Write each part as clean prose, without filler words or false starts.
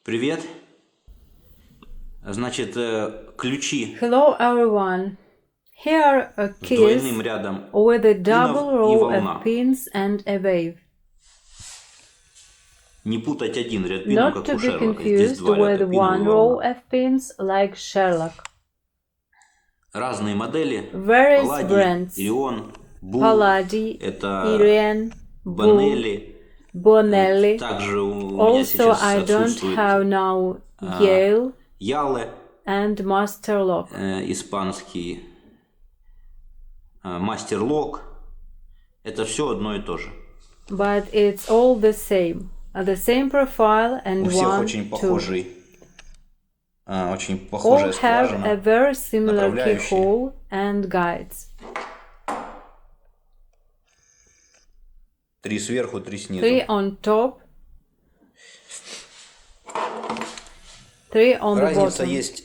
Привет. Значит, ключи Hello everyone. Here are с keys двойным рядом with a пинов double и row волна. of pins and a wave. Не путать один ряд пинов, Not как to у be Шерлока. Здесь confused два ряда with пинов и one row волна. of pins like Sherlock. Разные модели. Various PALADII, brands. IRION, PALADII, это IRION, Buonelle. Buonelle. Также у меня Also, сейчас I don't отсутствует have now YALE YALE, and Master Lock. испанский, Master Lock. Это все одно и то же. But it's all the same profile and У всех one, очень two. похожая All have скважина, a very similar направляющие. keyhole and guides. 3 сверху, 3 снизу. 3 on top, 3 on the Разница bottom. есть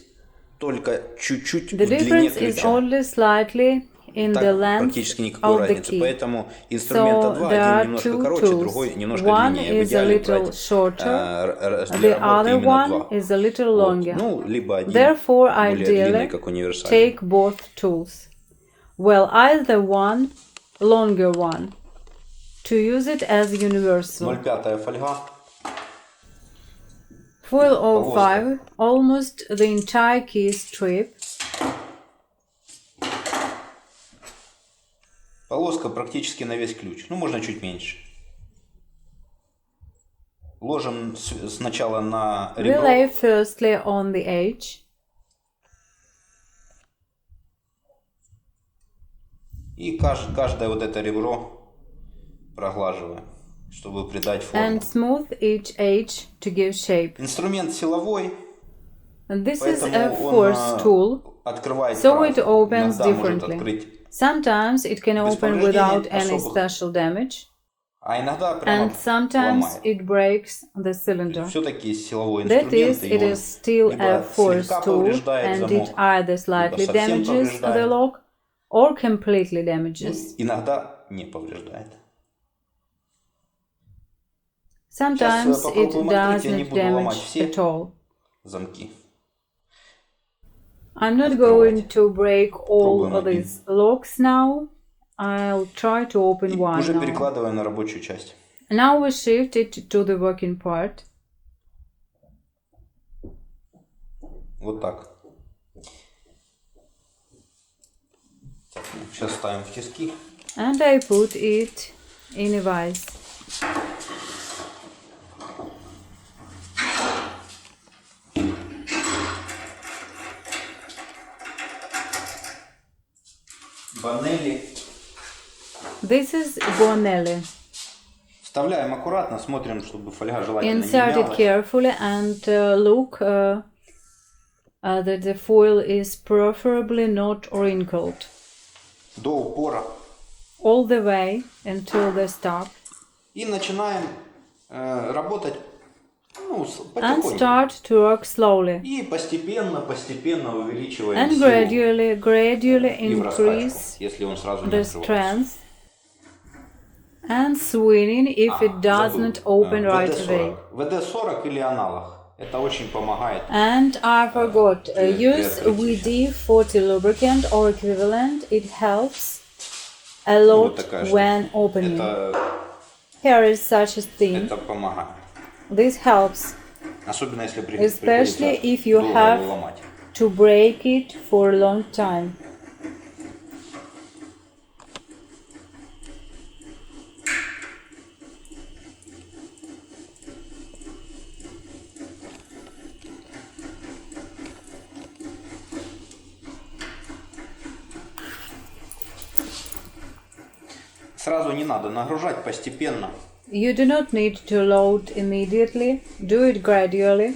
только чуть-чуть The в длине difference is ключа. only slightly in the Так length практически никакой of the разницы. key. Поэтому инструмента два, So there один are немножко two короче, tools. другой немножко One длиннее. В is a идеале little брать shorter, для the работы other именно one два. is a little Вот. longer. Ну, либо один Therefore, более длинный, ideally, как универсальный. take both tools. Well, either one, longer one, to use it as universal. 0,5 фольга. Foil 05, almost the entire key strip. Полоска практически на весь ключ. Ну, можно чуть меньше. Ложим сначала на We ребро. lay firstly on the edge. И каждое вот это ребро проглаживаем, чтобы придать форму. And smooth each edge to give shape. Инструмент силовой, And this is поэтому a force он tool, открывает so it по-разному. opens Иногда может differently. открыть, Sometimes it can Без open повреждений without any особых. special damage, а иногда прямо and sometimes ломает. it breaks the cylinder. Все-таки силовой That инструмент, is, и it он is still a либо force слегка tool, повреждает and замок, it either slightly либо совсем damages the повреждает, lock or completely damages. иногда не повреждает. Sometimes Сейчас it попробуем открыть, я не doesn't буду ломать damage все at all. замки. I'm not going Открывать. to break all Пробуем of один. these locks now. I'll try to open И one уже now. перекладываем на рабочую часть. Now we shift it to the working part. Вот так. Сейчас ставим в тиски. And I put it in a vise. Buonelle. This is Buonelle. Вставляем аккуратно, смотрим, чтобы фольга желательно не Insert it мялась. carefully and look that the foil is preferably not wrinkled. До упора. All the way until the stop. И начинаем работать And потихоньку. start to work slowly. И постепенно увеличиваем And силу gradually и в раскачку, increase если он сразу не the открывается. strength and swinging if it does not open right away. ВД-40 или аналог. Это очень помогает. And I forgot, use открытии. WD-40 lubricant or equivalent. It helps a lot Вот такая when штука. opening. Это Here is such a thing. помогает. This helps, Особенно если especially приходится if you долго have его ломать. to break it for a long time. Сразу не надо нагружать, постепенно. You do not need to load immediately. Do it gradually.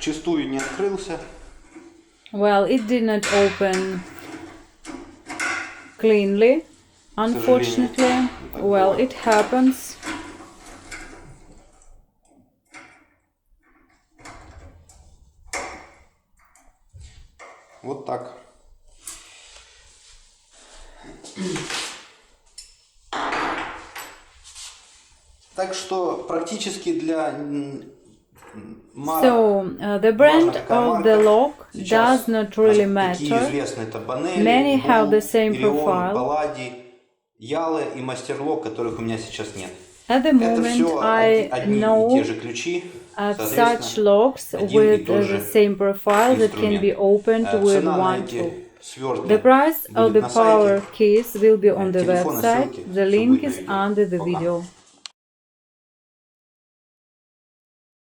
вчистую не открылся. Well, it did not open cleanly, unfortunately. Well, it happens. Вот так. Так что практически для марок So, the brand of the lock does not really такие matter. известные. Это Buonelle, Many have the same IRION, profile. PALADII, YALE и MasterLock, которых у меня сейчас нет. At the Это moment, все I одни и know те же ключи. at Соответственно, such locks один и with тот the же same profile that can be opened with Цена на one эти tool. свертки The price of будет the на power сайте. keys will be on the Телефон и website. ссылки The всё link будет is на видео. under the Пока. video.